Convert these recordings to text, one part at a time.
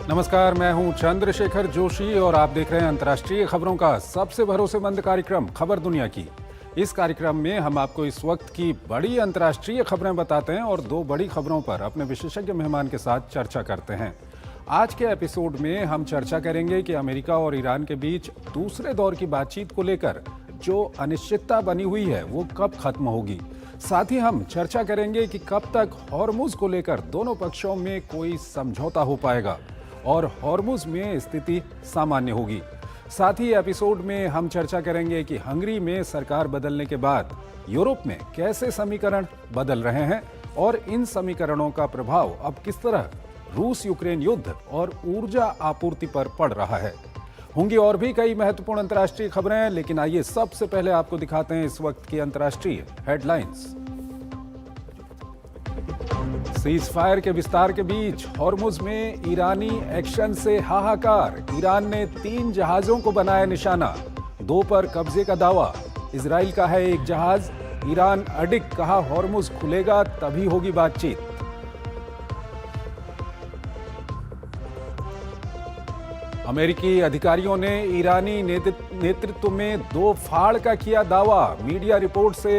नमस्कार, मैं हूं चंद्रशेखर जोशी और आप देख रहे हैं अंतर्राष्ट्रीय खबरों का सबसे भरोसेमंद कार्यक्रम खबर दुनिया की। इस कार्यक्रम में हम आपको इस वक्त की बड़ी अंतर्राष्ट्रीय खबरें बताते हैं और दो बड़ी खबरों पर अपने विशेषज्ञ मेहमान के साथ चर्चा करते हैं। आज के एपिसोड में हम चर्चा करेंगे कि अमेरिका और ईरान के बीच दूसरे दौर की बातचीत को लेकर जो अनिश्चितता बनी हुई है वो कब खत्म होगी। साथ ही हम चर्चा करेंगे कि कब तक हॉर्मुज को लेकर दोनों पक्षों में कोई समझौता हो पाएगा और हॉर्मुज में स्थिति सामान्य होगी। साथ ही एपिसोड में हम चर्चा करेंगे कि हंगरी में सरकार बदलने के बाद यूरोप में कैसे समीकरण बदल रहे हैं और इन समीकरणों का प्रभाव अब किस तरह रूस यूक्रेन युद्ध और ऊर्जा आपूर्ति पर पड़ रहा है। होंगी और भी कई महत्वपूर्ण अंतर्राष्ट्रीय खबरें, लेकिन आइए सबसे पहले आपको दिखाते हैं इस वक्त की अंतर्राष्ट्रीय हेडलाइंस। सीज फायर के विस्तार के बीच हॉर्मुज में ईरानी एक्शन से हाहाकार। ईरान ने 3 जहाजों को बनाया निशाना, 2 पर कब्जे का दावा। इजराइल का है 1 जहाज, ईरान अडिग, कहा हॉर्मुज खुलेगा तभी होगी बातचीत। अमेरिकी अधिकारियों ने ईरानी नेतृत्व में 2 फाड़ का किया दावा। मीडिया रिपोर्ट से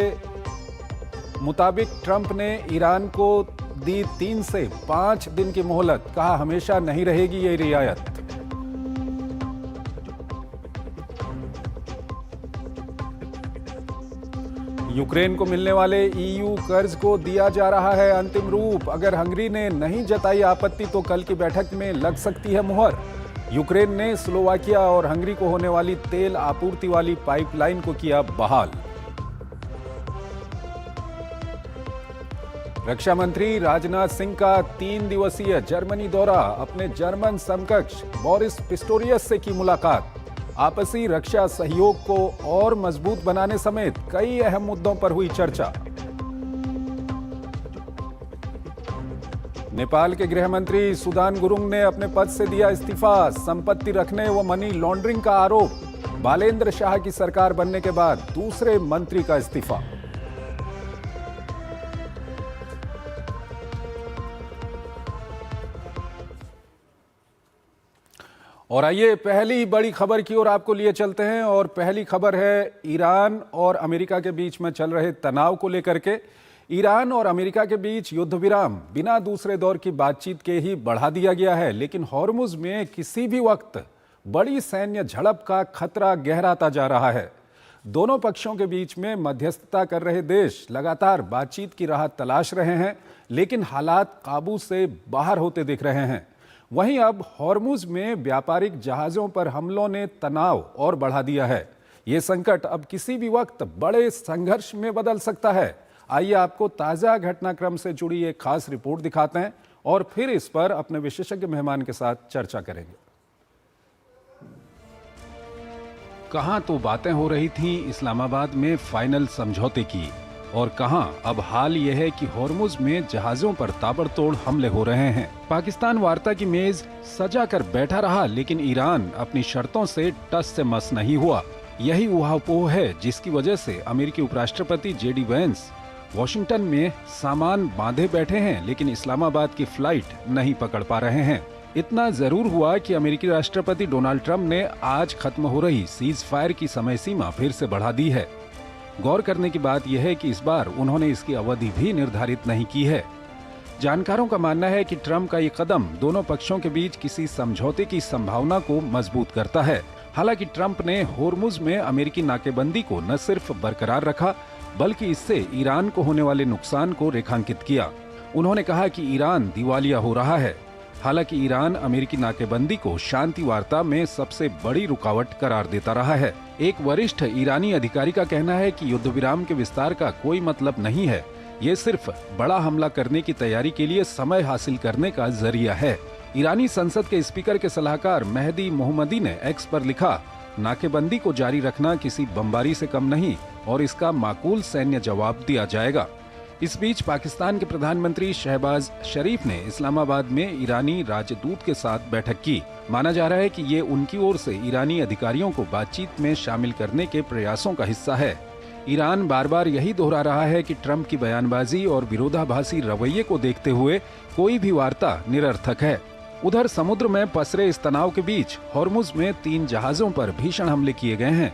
मुताबिक ट्रंप ने ईरान को दी 3 से 5 दिन की मोहलत, कहा हमेशा नहीं रहेगी ये रियायत। यूक्रेन को मिलने वाले ईयू कर्ज को दिया जा रहा है अंतिम रूप। अगर हंगरी ने नहीं जताई आपत्ति तो कल की बैठक में लग सकती है मुहर। यूक्रेन ने स्लोवाकिया और हंगरी को होने वाली तेल आपूर्ति वाली पाइपलाइन को किया बहाल। रक्षा मंत्री राजनाथ सिंह का 3 दिवसीय जर्मनी दौरा, अपने जर्मन समकक्ष बोरिस पिस्टोरियस से की मुलाकात। आपसी रक्षा सहयोग को और मजबूत बनाने समेत कई अहम मुद्दों पर हुई चर्चा। नेपाल के गृह मंत्री सुदान गुरुंग ने अपने पद से दिया इस्तीफा। संपत्ति रखने व मनी लॉन्ड्रिंग का आरोप। बालेंद्र शाह की सरकार बनने के बाद दूसरे मंत्री का इस्तीफा। और आइए पहली बड़ी खबर की ओर आपको लिए चलते हैं और पहली खबर है ईरान और अमेरिका के बीच में चल रहे तनाव को लेकर के। ईरान और अमेरिका के बीच युद्ध विराम बिना दूसरे दौर की बातचीत के ही बढ़ा दिया गया है, लेकिन हॉर्मुज में किसी भी वक्त बड़ी सैन्य झड़प का खतरा गहराता जा रहा है। दोनों पक्षों के बीच में मध्यस्थता कर रहे देश लगातार बातचीत की राह तलाश रहे हैं, लेकिन हालात काबू से बाहर होते दिख रहे हैं। वहीं अब हॉर्मुज में व्यापारिक जहाजों पर हमलों ने तनाव और बढ़ा दिया है। ये संकट अब किसी भी वक्त बड़े संघर्ष में बदल सकता है। आइए आपको ताज़ा घटनाक्रम से जुड़ी एक खास रिपोर्ट दिखाते हैं और फिर इस पर अपने विशेषज्ञ मेहमान के साथ चर्चा करेंगे। कहां तो बातें हो रही थी इस्लामाबाद में फाइनल समझौते की, और कहां अब हाल यह है कि हॉर्मुज में जहाजों पर ताबड़तोड़ हमले हो रहे हैं। पाकिस्तान वार्ता की मेज सजा कर बैठा रहा, लेकिन ईरान अपनी शर्तों से टस से मस नहीं हुआ। यही ऊहापोह है जिसकी वजह से अमेरिकी उपराष्ट्रपति जेडी वेंस वॉशिंगटन में सामान बांधे बैठे हैं, लेकिन इस्लामाबाद की फ्लाइट नहीं पकड़ पा रहे हैं। इतना जरूर हुआ कि अमेरिकी राष्ट्रपति डोनाल्ड ट्रंप ने आज खत्म हो रही सीज फायर की समय सीमा फिर से बढ़ा दी है। गौर करने की बात यह है कि इस बार उन्होंने इसकी अवधि भी निर्धारित नहीं की है। जानकारों का मानना है कि ट्रंप का ये कदम दोनों पक्षों के बीच किसी समझौते की संभावना को मजबूत करता है। हालांकि ट्रंप ने हॉर्मुज में अमेरिकी नाकेबंदी को न सिर्फ बरकरार रखा, बल्कि इससे ईरान को होने वाले नुकसान को रेखांकित किया। उन्होंने कहा कि ईरान दिवालिया हो रहा है। हालांकि ईरान अमेरिकी नाकेबंदी को शांति वार्ता में सबसे बड़ी रुकावट करार देता रहा है। एक वरिष्ठ ईरानी अधिकारी का कहना है कि युद्ध विराम के विस्तार का कोई मतलब नहीं है, ये सिर्फ बड़ा हमला करने की तैयारी के लिए समय हासिल करने का जरिया है। ईरानी संसद के स्पीकर के सलाहकार मेहदी मोहम्मदी ने एक्स पर लिखा, नाकेबंदी को जारी रखना किसी बमबारी से कम नहीं और इसका माकूल सैन्य जवाब दिया जाएगा। इस बीच पाकिस्तान के प्रधानमंत्री शहबाज शरीफ ने इस्लामाबाद में ईरानी राजदूत के साथ बैठक की। माना जा रहा है कि ये उनकी ओर से ईरानी अधिकारियों को बातचीत में शामिल करने के प्रयासों का हिस्सा है। ईरान बार बार यही दोहरा रहा है कि ट्रंप की बयानबाजी और विरोधाभासी रवैये को देखते हुए कोई भी वार्ता निरर्थक है। उधर समुद्र में पसरे इस तनाव के बीच हॉर्मुज में 3 जहाजों पर भीषण हमले किए गए हैं।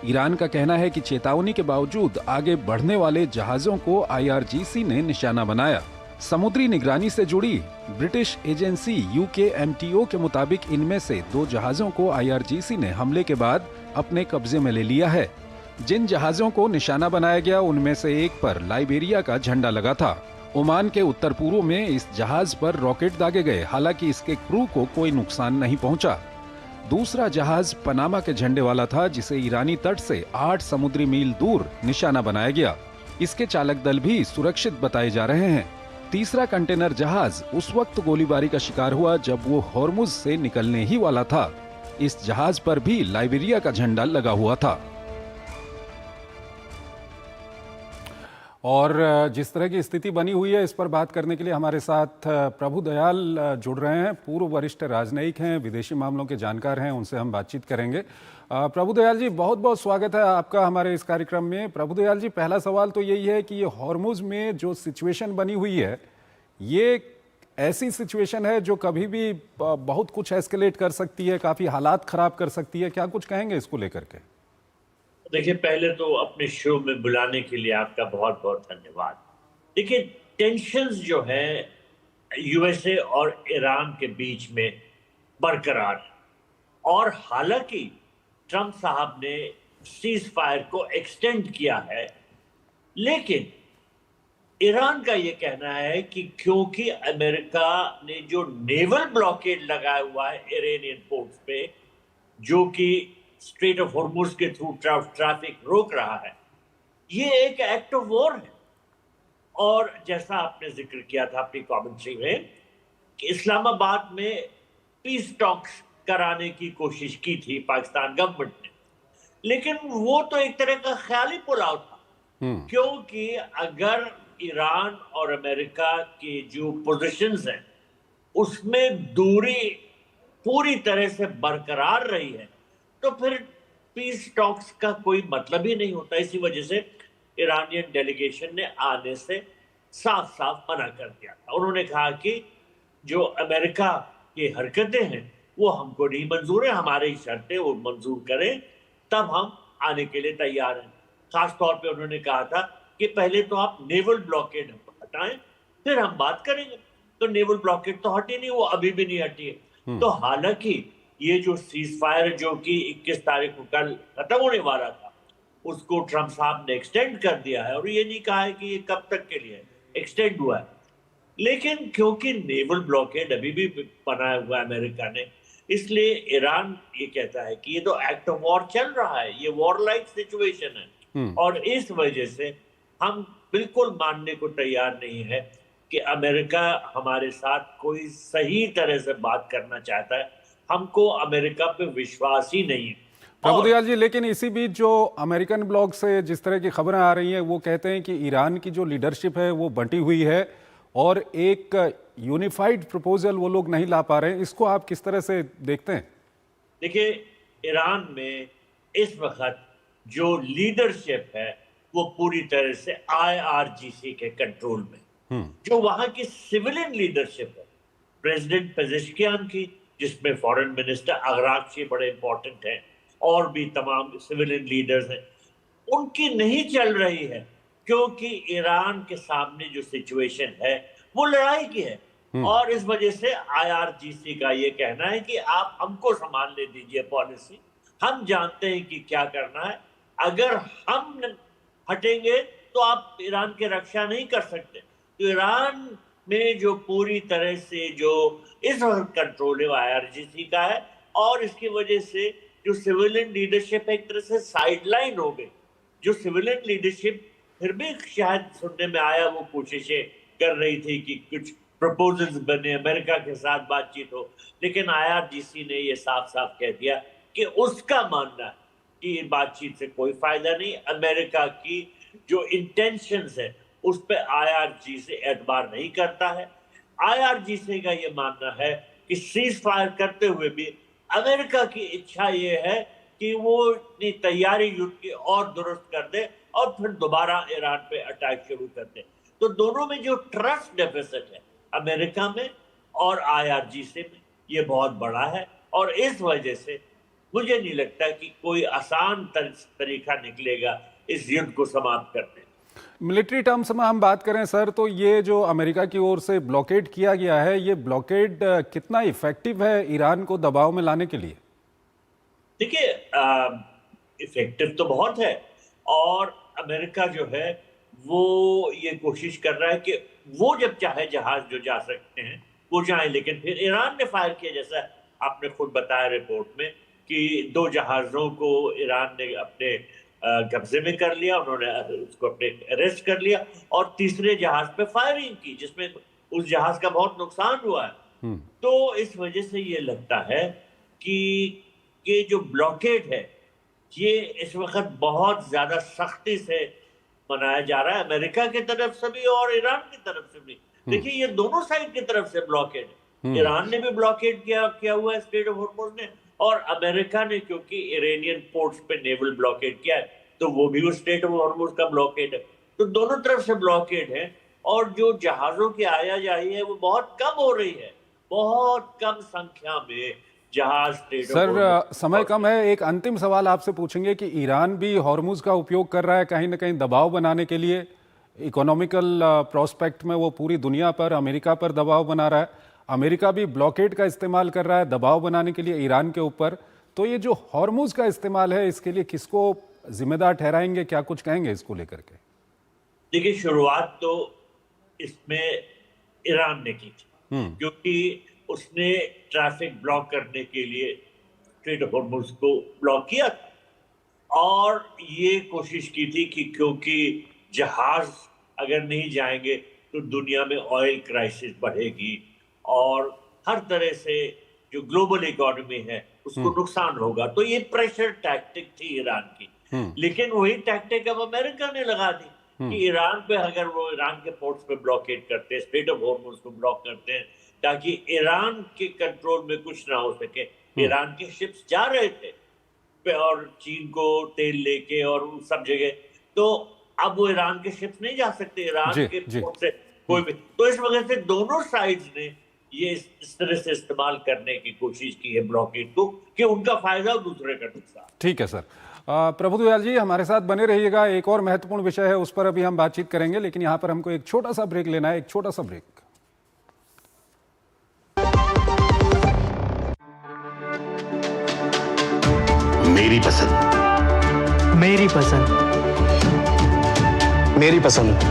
ईरान का कहना है कि चेतावनी के बावजूद आगे बढ़ने वाले जहाजों को आईआरजीसी ने निशाना बनाया। समुद्री निगरानी से जुड़ी ब्रिटिश एजेंसी UKMTO के मुताबिक इनमें से 2 जहाजों को आईआरजीसी ने हमले के बाद अपने कब्जे में ले लिया है। जिन जहाजों को निशाना बनाया गया उनमें से एक पर लाइबेरिया का झंडा लगा था। ओमान के उत्तर पूर्व में इस जहाज पर रॉकेट दागे गए, हालांकि इसके क्रू को कोई नुकसान नहीं पहुंचा। दूसरा जहाज पनामा के झंडे वाला था, जिसे ईरानी तट से 8 समुद्री मील दूर निशाना बनाया गया। इसके चालक दल भी सुरक्षित बताए जा रहे हैं। तीसरा कंटेनर जहाज उस वक्त गोलीबारी का शिकार हुआ जब वो हॉर्मुज से निकलने ही वाला था। इस जहाज पर भी लाइबेरिया का झंडा लगा हुआ था। और जिस तरह की स्थिति बनी हुई है, इस पर बात करने के लिए हमारे साथ प्रभु दयाल जुड़ रहे हैं। पूर्व वरिष्ठ राजनयिक हैं, विदेशी मामलों के जानकार हैं, उनसे हम बातचीत करेंगे। प्रभु दयाल जी, बहुत बहुत स्वागत है आपका हमारे इस कार्यक्रम में। प्रभु दयाल जी, पहला सवाल तो यही है कि ये हॉर्मुज में जो सिचुएशन बनी हुई है, ये ऐसी सिचुएशन है जो कभी भी बहुत कुछ एस्केलेट कर सकती है, काफ़ी हालात खराब कर सकती है। क्या कुछ कहेंगे इसको लेकर के? देखिए, पहले तो अपने शो में बुलाने के लिए आपका बहुत बहुत धन्यवाद। देखिए, टेंशन्स जो है यूएसए और ईरान के बीच में बरकरार है, और हालांकि ट्रंप साहब ने सीज फायर को एक्सटेंड किया है, लेकिन ईरान का ये कहना है कि क्योंकि अमेरिका ने जो नेवल ब्लॉकेड लगाया हुआ है इरानियन पोर्ट्स पे, जो कि स्ट्रेट ऑफ हॉर्मुज के थ्रू ट्रैफिक रोक रहा है, ये एक एक्ट ऑफ वॉर है। और जैसा आपने जिक्र किया था अपनी कमेंट्री में कि इस्लामाबाद में पीस टॉक्स कराने की कोशिश की थी पाकिस्तान गवर्नमेंट ने, लेकिन वो तो एक तरह का ख्याली पुलाव था, क्योंकि अगर ईरान और अमेरिका की जो पोजीशंस हैं उसमें दूरी पूरी तरह से बरकरार रही है, तो फिर पीस टॉक्स का कोई मतलब ही नहीं होता। इसी वजह से ईरानियन डेलीगेशन ने आने से साफ साफ मना कर दिया था। उन्होंने कहा कि जो अमेरिका की हरकतें हैं वो हमको नहीं मंजूर है, हमारी शर्तें वो मंजूर करें तब हम आने के लिए तैयार हैं। खास तौर पे उन्होंने कहा था कि पहले तो आप नेवल ब्लॉकेड हटाएं, फिर हम बात करेंगे। तो नेवल ब्लॉकेड तो हटी नहीं, वो अभी भी नहीं हटी है। तो हालांकि ये जो सीज फायर जो कि 21 तारीख को कल खत्म होने वाला था, उसको ट्रंप साहब ने एक्सटेंड कर दिया है, और ये नहीं कहा है कि ये कब तक के लिए एक्सटेंड हुआ है। लेकिन क्योंकि नेवल ब्लॉकेड अभी भी बनाया हुआ है अमेरिका ने, इसलिए ईरान ये कहता है कि ये तो एक्ट ऑफ वॉर चल रहा है, ये वॉर लाइक सिचुएशन है, और इस वजह से हम बिल्कुल मानने को तैयार नहीं है कि अमेरिका हमारे साथ कोई सही तरह से बात करना चाहता है। हमको अमेरिका पे विश्वास ही नहीं है। प्रभु दयाल जी, लेकिन इसी बीच जो अमेरिकन ब्लॉग से जिस तरह की खबरें आ रही हैं, वो कहते हैं कि ईरान की जो लीडरशिप है वो बंटी हुई है और एक यूनिफाइड प्रपोजल वो लोग नहीं ला पा रहे हैं। इसको आप किस तरह से देखते हैं? देखिए, ईरान में इस वक्त जो लीडरशिप है वो पूरी तरह से आईआरजीसी के कंट्रोल में। जो वहां की सिविलियन लीडरशिप है, प्रेसिडेंट पेजेश्कियान की, जिसमें फॉरेन मिनिस्टर अगराक्ची बड़े इंपॉर्टेंट हैं, और भी तमाम सिविलियन लीडर्स हैं, उनकी नहीं चल रही है, क्योंकि ईरान के सामने जो सिचुएशन है वो लड़ाई की है। और इस वजह से आईआरजीसी का ये कहना है कि आप हमको संभालने दीजिए पॉलिसी, हम जानते हैं कि क्या करना है, अगर हम हटेंगे तो आप ईरान की रक्षा नहीं कर सकते। तो ईरान में जो पूरी तरह से जो इस वक्त कंट्रोल है वो आईआरजीसी का है, और इसकी वजह से जो सिविलियन लीडरशिप एक तरह से साइडलाइन हो गई। जो सिविलियन लीडरशिप फिर भी शायद सुनने में आया वो कोशिशें कर रही थी कि कुछ प्रपोजल्स बने, अमेरिका के साथ बातचीत हो, लेकिन आईआरजीसी ने ये साफ साफ कह दिया कि उसका मानना है कि बातचीत से कोई फायदा नहीं। अमेरिका की जो इंटेंशंस है उस पर आईआरजीसी एतबार नहीं करता है। आईआरजीसी का ये मानना है कि सीज फायर करते हुए भी अमेरिका की इच्छा ये है कि वो अपनी तैयारी युद्ध की और दुरुस्त कर दे और फिर दोबारा ईरान पे अटैक शुरू कर दे। तो दोनों में जो ट्रस्ट डेफिसिट है अमेरिका में और आईआरजीसी में, ये बहुत बड़ा है और इस वजह से मुझे नहीं लगता कि कोई आसान तरीका निकलेगा इस युद्ध को समाप्त करने। मिलिट्री टर्म्स में हम बात करें सर, तो ये जो अमेरिका की ओर से ब्लॉकेड किया गया है, ये ब्लॉकेड कितना इफेक्टिव है ईरान को दबाव में लाने के लिए? देखिए, इफेक्टिव तो बहुत है और अमेरिका जो है वो ये कोशिश कर रहा है कि वो जब चाहे जहाज जो जा सकते हैं वो जाए, लेकिन फिर ईरान ने फायर किया, जैसा आपने खुद बताया रिपोर्ट में कि 2 जहाजों को ईरान ने अपने कब्जे में कर लिया, उन्होंने उसको अपने अरेस्ट कर लिया और तीसरे जहाज पे फायरिंग की जिसमें उस जहाज का बहुत नुकसान हुआ है। तो इस वजह से ये लगता है कि ये जो ब्लॉकेड है ये इस वक्त बहुत ज्यादा सख्ती से मनाया जा रहा है, अमेरिका की तरफ से भी और ईरान की तरफ से भी। देखिए, ये दोनों साइड की तरफ से ब्लॉकेड है। ईरान ने भी ब्लॉकेड किया हुआ है स्ट्रेट ऑफ हॉर्मुज़ ने, और अमेरिका ने क्योंकि इरानियन पोर्ट्स पे नेवल ब्लॉकेड किया है तो वो भी उस स्ट्रेट ऑफ हॉर्मुज़ का ब्लॉकेड है। तो दोनों तरफ से ब्लॉकेड है और जो जहाजों की आयाजाही है वो बहुत कम हो रही है, बहुत कम संख्या में जहाज। सर, समय कम है, एक अंतिम सवाल आपसे पूछेंगे कि ईरान भी हॉर्मुज़ का उपयोग कर रहा है कहीं ना कहीं दबाव बनाने के लिए, इकोनॉमिकल प्रोस्पेक्ट में वो पूरी दुनिया पर, अमेरिका पर दबाव बना रहा है। अमेरिका भी ब्लॉकेड का इस्तेमाल कर रहा है दबाव बनाने के लिए ईरान के ऊपर। तो ये जो हॉर्मुज़ का इस्तेमाल है, इसके लिए किसको जिम्मेदार ठहराएंगे, क्या कुछ कहेंगे इसको लेकर के? देखिए, शुरुआत तो इसमें ईरान ने की थी क्योंकि उसने ट्रैफिक ब्लॉक करने के लिए स्ट्रेट ऑफ हॉर्मुज़ को ब्लॉक किया था और ये कोशिश की थी कि क्योंकि जहाज अगर नहीं जाएंगे तो दुनिया में ऑयल क्राइसिस बढ़ेगी और हर तरह से जो ग्लोबल इकोनॉमी है उसको नुकसान होगा। तो ये प्रेशर टैक्टिक थी ईरान की, लेकिन वही टैक्टिक अब अमेरिका ने लगा दी कि ईरान पे अगर वो ईरान के पोर्ट्स पे ब्लॉकेड करते हैं, स्ट्रेट ऑफ हॉर्मुज़ को ब्लॉक करते हैं ताकि ईरान के कंट्रोल में कुछ ना हो सके। ईरान के शिप्स जा रहे थे और चीन को तेल लेके और उन सब जगह, तो अब वो ईरान के शिप्स नहीं जा सकते ईरान के पोर्ट से कोई भी। तो इस वजह से दोनों साइड्स ने ये इस तरह से इस्तेमाल करने की कोशिश की है ब्लॉकेड को कि उनका फायदा और दूसरे का नुकसान। ठीक है सर। प्रभुदयाल जी, हमारे साथ बने रहिएगा, एक और महत्वपूर्ण विषय है उस पर अभी हम बातचीत करेंगे, लेकिन यहाँ पर हमको एक छोटा सा ब्रेक लेना है, एक छोटा सा ब्रेक। मेरी पसंद, मेरी पसंद, मेरी पसंद,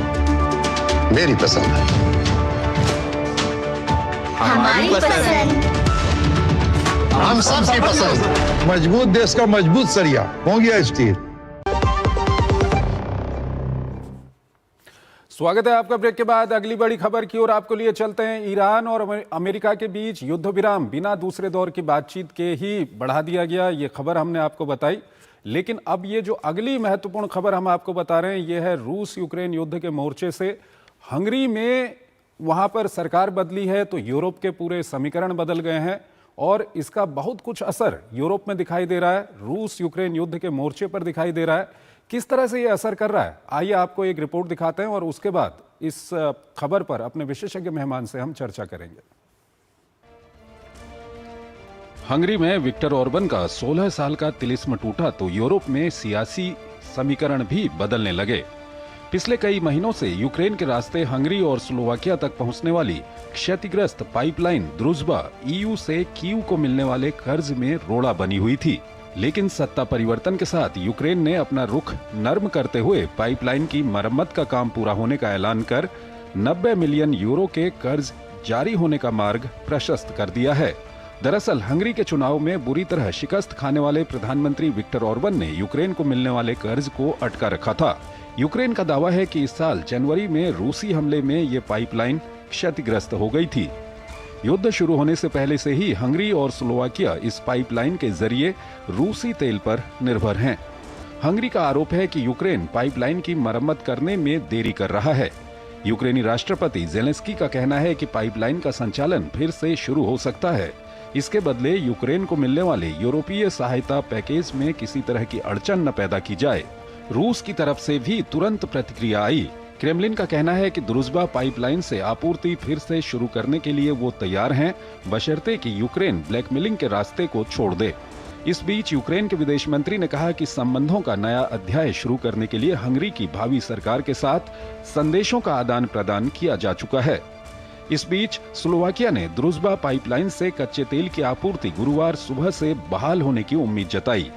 मेरी पसंद, हमारी पसंद, हम सबकी पसंद। मजबूत देश का मजबूत सरिया हो गया स्टील। स्वागत है आपका ब्रेक के बाद। अगली बड़ी खबर की ओर आपको लिए चलते हैं। ईरान और अमेरिका के बीच युद्ध विराम बिना दूसरे दौर की बातचीत के ही बढ़ा दिया गया, ये खबर हमने आपको बताई। लेकिन अब ये जो अगली महत्वपूर्ण खबर हम आपको बता रहे हैं, ये है रूस यूक्रेन युद्ध के मोर्चे से। हंगरी में वहाँ पर सरकार बदली है तो यूरोप के पूरे समीकरण बदल गए हैं और इसका बहुत कुछ असर यूरोप में दिखाई दे रहा है, रूस यूक्रेन युद्ध के मोर्चे पर दिखाई दे रहा है। किस तरह से ये असर कर रहा है, आइए आपको एक रिपोर्ट दिखाते हैं और उसके बाद इस खबर पर अपने विशेषज्ञ मेहमान से हम चर्चा करेंगे। हंगरी में विक्टर ऑर्बन का 16 साल का तिलिस्म टूटा तो यूरोप में सियासी समीकरण भी बदलने लगे। पिछले कई महीनों से यूक्रेन के रास्ते हंगरी और स्लोवाकिया तक पहुंचने वाली क्षतिग्रस्त पाइपलाइन द्रुजबा ईयू से कीव को मिलने वाले कर्ज में रोड़ा बनी हुई थी। लेकिन सत्ता परिवर्तन के साथ यूक्रेन ने अपना रुख नर्म करते हुए पाइपलाइन की मरम्मत का काम पूरा होने का ऐलान कर 90 मिलियन यूरो के कर्ज जारी होने का मार्ग प्रशस्त कर दिया है। दरअसल हंगरी के चुनाव में बुरी तरह शिकस्त खाने वाले प्रधानमंत्री विक्टर ऑर्बन ने यूक्रेन को मिलने वाले कर्ज को अटका रखा था। यूक्रेन का दावा है कि इस साल जनवरी में रूसी हमले में ये पाइपलाइन क्षतिग्रस्त हो गई थी। युद्ध शुरू होने से पहले से ही हंगरी और स्लोवाकिया इस पाइपलाइन के जरिए रूसी तेल पर निर्भर हैं। हंगरी का आरोप है कि यूक्रेन पाइपलाइन की मरम्मत करने में देरी कर रहा है। यूक्रेनी राष्ट्रपति ज़ेलेंस्की का कहना है कि पाइपलाइन का संचालन फिर से शुरू हो सकता है। इसके बदले यूक्रेन को मिलने वाले यूरोपीय सहायता पैकेज में किसी तरह की अड़चन न पैदा की जाए। रूस की तरफ से भी तुरंत प्रतिक्रिया आई। क्रेमलिन का कहना है कि द्रुज़बा पाइपलाइन से आपूर्ति फिर से शुरू करने के लिए वो तैयार हैं, बशर्ते कि यूक्रेन ब्लैकमेलिंग के रास्ते को छोड़ दे। इस बीच यूक्रेन के विदेश मंत्री ने कहा कि संबंधों का नया अध्याय शुरू करने के लिए हंगरी की भावी सरकार के साथ संदेशों का आदान प्रदान किया जा चुका है। इस बीच स्लोवाकिया ने द्रुज़बा पाइपलाइन से कच्चे तेल की आपूर्ति गुरुवार सुबह से बहाल होने की उम्मीद जताई।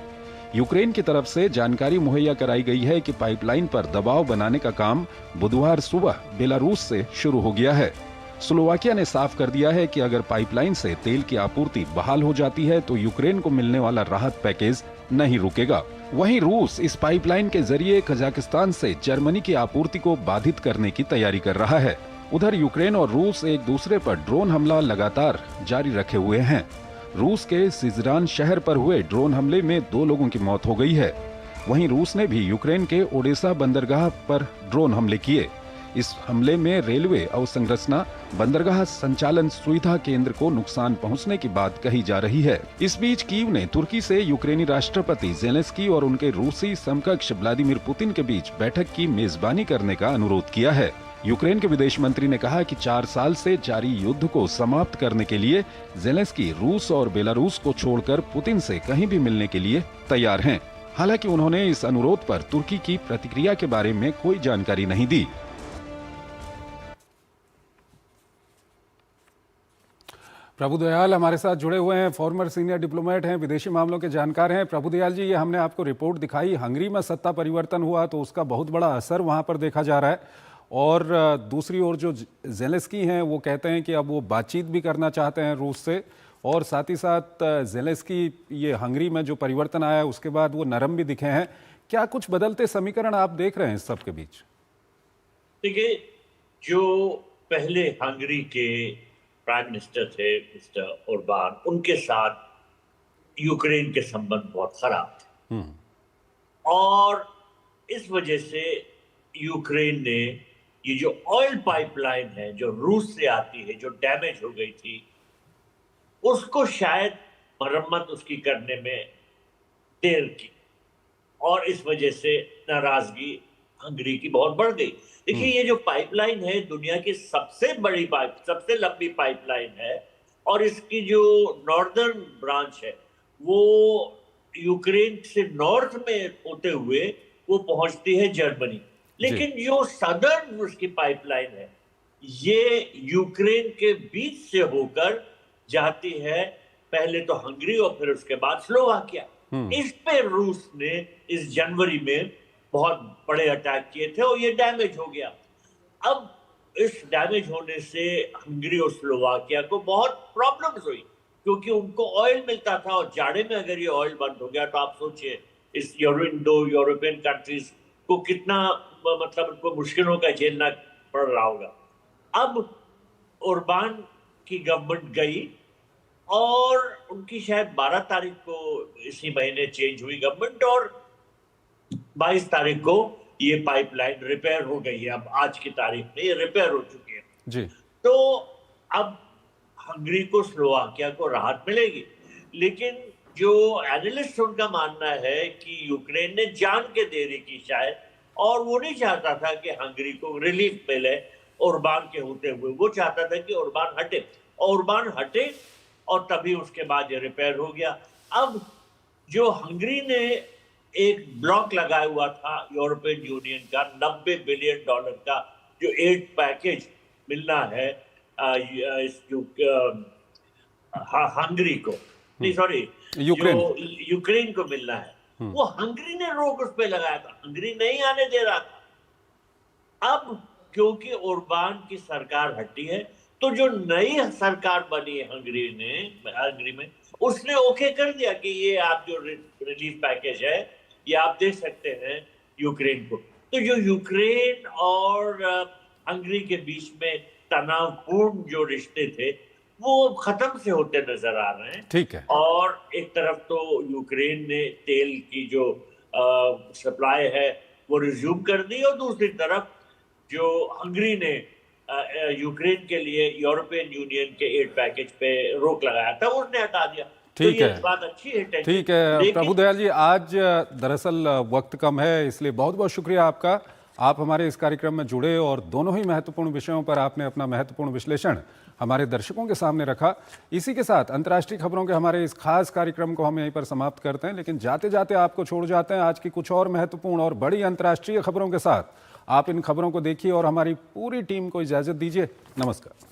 यूक्रेन की तरफ से जानकारी मुहैया कराई गई है कि पाइपलाइन पर दबाव बनाने का काम बुधवार सुबह बेलारूस से शुरू हो गया है। स्लोवाकिया ने साफ कर दिया है कि अगर पाइपलाइन से तेल की आपूर्ति बहाल हो जाती है तो यूक्रेन को मिलने वाला राहत पैकेज नहीं रुकेगा। वहीं रूस इस पाइपलाइन के जरिए कजाकिस्तान से जर्मनी की आपूर्ति को बाधित करने की तैयारी कर रहा है। उधर यूक्रेन और रूस एक दूसरे पर ड्रोन हमला लगातार जारी रखे हुए हैं। रूस के सिजरान शहर पर हुए ड्रोन हमले में 2 लोगों की मौत हो गई है। वहीं रूस ने भी यूक्रेन के ओडेसा बंदरगाह पर ड्रोन हमले किए। इस हमले में रेलवे अवसंरचना, बंदरगाह संचालन सुविधा केंद्र को नुकसान पहुंचने की बात कही जा रही है। इस बीच कीव ने तुर्की से यूक्रेनी राष्ट्रपति ज़ेलेंस्की और उनके रूसी समकक्ष व्लादिमीर पुतिन के बीच बैठक की मेजबानी करने का अनुरोध किया है। यूक्रेन के विदेश मंत्री ने कहा कि 4 साल से जारी युद्ध को समाप्त करने के लिए ज़ेलेंस्की रूस और बेलारूस को छोड़कर पुतिन से कहीं भी मिलने के लिए तैयार हैं। हालांकि उन्होंने इस अनुरोध पर तुर्की की प्रतिक्रिया के बारे में कोई जानकारी नहीं दी। प्रभुदयाल हमारे साथ जुड़े हुए हैं, फॉर्मर सीनियर डिप्लोमेट हैं, विदेशी मामलों के जानकार हैं। प्रभुदयाल जी, ये हमने आपको रिपोर्ट दिखाई, हंगरी में सत्ता परिवर्तन हुआ तो उसका बहुत बड़ा असर वहां पर देखा जा रहा है। और दूसरी ओर जो ज़ेलेंस्की हैं वो कहते हैं कि अब वो बातचीत भी करना चाहते हैं रूस से, और साथ ही साथ ज़ेलेंस्की ये हंगरी में जो परिवर्तन आया उसके बाद वो नरम भी दिखे हैं। क्या कुछ बदलते समीकरण आप देख रहे हैं इस सब के बीच? देखिए, जो पहले हंगरी के प्राइम मिनिस्टर थे मिस्टर ओरबान, उनके साथ यूक्रेन के संबंध बहुत खराब थे और इस वजह से यूक्रेन ने ये जो ऑयल पाइपलाइन है जो रूस से आती है, जो डैमेज हो गई थी, उसको शायद मरम्मत उसकी करने में देर की और इस वजह से नाराजगी हंगरी की बहुत बढ़ गई। देखिए, ये जो पाइपलाइन है दुनिया की सबसे बड़ी सबसे लंबी पाइपलाइन है और इसकी जो नॉर्दर्न ब्रांच है वो यूक्रेन से नॉर्थ में होते हुए वो पहुंचती है जर्मनी। लेकिन जो सदर्न उसकी पाइपलाइन है ये यूक्रेन के बीच से होकर जाती है, पहले तो हंगरी और फिर उसके बाद स्लोवाकिया। इस पे रूस ने इस जनवरी में बहुत बड़े अटैक किए थे और ये डैमेज हो गया। अब इस डैमेज होने से हंगरी और स्लोवाकिया को बहुत प्रॉब्लम्स हुई क्योंकि उनको ऑयल मिलता था और जाड़े में अगर ये ऑयल बंद हो गया तो आप सोचिए इस यूरोपियन कंट्रीज को कितना मतलब उनको मुश्किलों का झेलना पड़ रहा होगा। अब ओरबान की गवर्नमेंट गई और उनकी शायद 12 तारीख को इसी महीने चेंज हुई गवर्नमेंट और 22 तारीख को ये पाइपलाइन रिपेयर हो गई है। अब आज की तारीख में ये रिपेयर हो चुकी है जी। तो अब हंगरी को, स्लोवाकिया को राहत मिलेगी। लेकिन जो एनालिस्ट उनका मानना है कि यूक्रेन ने जान के देरी की शायद, और वो नहीं चाहता था कि हंगरी को रिलीफ मिले ओरबान के होते हुए। वो चाहता था कि ओरबान हटे और तभी उसके बाद ये रिपेयर हो गया। अब जो हंगरी ने एक ब्लॉक लगाया हुआ था यूरोपियन यूनियन का $90 बिलियन का जो एड पैकेज मिलना है हंगरी को, नहीं सॉरी यूक्रेन को मिलना है, वो हंगरी ने रोक उस पे लगाया था, हंगरी नहीं आने दे रहा था। अब क्योंकि ओरबान की सरकार हटी है तो जो नई सरकार बनी है हंगरी में उसने ओके कर दिया कि ये आप जो रिलीफ पैकेज है ये आप दे सकते हैं यूक्रेन को। तो जो यूक्रेन और हंगरी के बीच में तनावपूर्ण जो रिश्ते थे वो खत्म से होते नजर आ रहे हैं। ठीक है। और एक तरफ तो यूक्रेन ने तेल की जो सप्लाई है वो रिज्यूम कर दी और दूसरी तरफ जो हंगरी ने यूक्रेन के लिए यूरोपियन यूनियन के एड पैकेज पे रोक लगाया था उसने हटा दिया। ठीक तो है, ये बात अच्छी है। ठीक है प्रभुदयाल जी, आज दरअसल वक्त कम है इसलिए बहुत बहुत शुक्रिया आपका। आप हमारे इस कार्यक्रम में जुड़े और दोनों ही महत्वपूर्ण विषयों पर आपने अपना महत्वपूर्ण विश्लेषण हमारे दर्शकों के सामने रखा। इसी के साथ अंतर्राष्ट्रीय खबरों के हमारे इस खास कार्यक्रम को हम यहीं पर समाप्त करते हैं, लेकिन जाते जाते आपको छोड़ जाते हैं आज की कुछ और महत्वपूर्ण और बड़ी अंतर्राष्ट्रीय खबरों के साथ। आप इन खबरों को देखिए और हमारी पूरी टीम को इजाजत दीजिए। नमस्कार।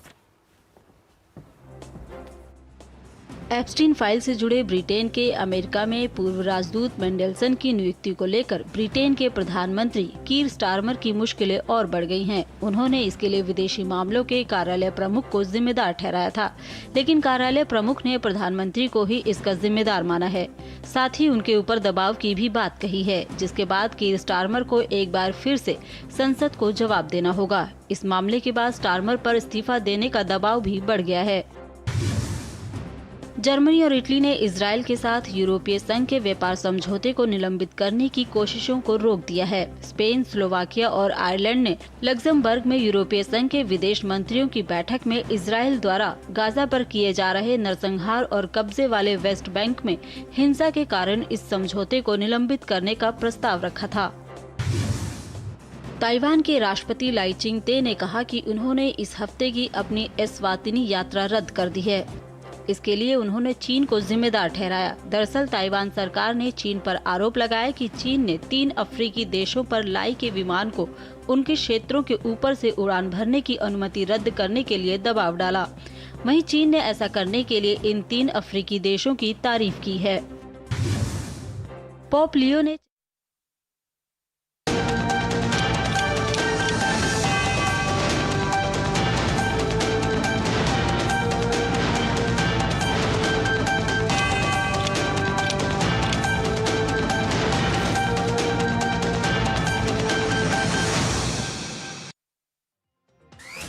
एप्स्टीन फाइल से जुड़े ब्रिटेन के अमेरिका में पूर्व राजदूत मेंडेलसन की नियुक्ति को लेकर ब्रिटेन के प्रधानमंत्री कीर स्टारमर की मुश्किलें और बढ़ गई हैं। उन्होंने इसके लिए विदेशी मामलों के कार्यालय प्रमुख को जिम्मेदार ठहराया था, लेकिन कार्यालय प्रमुख ने प्रधानमंत्री को ही इसका जिम्मेदार माना है। साथ ही उनके ऊपर दबाव की भी बात कही है, जिसके बाद कीर स्टारमर को एक बार फिर से संसद को जवाब देना होगा। इस मामले के बाद स्टारमर पर इस्तीफा देने का दबाव भी बढ़ गया है। जर्मनी और इटली ने इजरायल के साथ यूरोपीय संघ के व्यापार समझौते को निलंबित करने की कोशिशों को रोक दिया है। स्पेन, स्लोवाकिया और आयरलैंड ने लक्जमबर्ग में यूरोपीय संघ के विदेश मंत्रियों की बैठक में इजरायल द्वारा गाजा पर किए जा रहे नरसंहार और कब्जे वाले वेस्ट बैंक में हिंसा के कारण इस समझौते को निलंबित करने का प्रस्ताव रखा था। ताइवान के राष्ट्रपति लाई चिंग-ते ने कहा कि उन्होंने इस हफ्ते की अपनी एस्वातिनी यात्रा रद्द कर दी है। इसके लिए उन्होंने चीन को जिम्मेदार ठहराया। दरअसल ताइवान सरकार ने चीन पर आरोप लगाया कि चीन ने 3 अफ्रीकी देशों पर लाई के विमान को उनके क्षेत्रों के ऊपर से उड़ान भरने की अनुमति रद्द करने के लिए दबाव डाला। वहीं चीन ने ऐसा करने के लिए इन 3 अफ्रीकी देशों की तारीफ की है। पोप लियो ने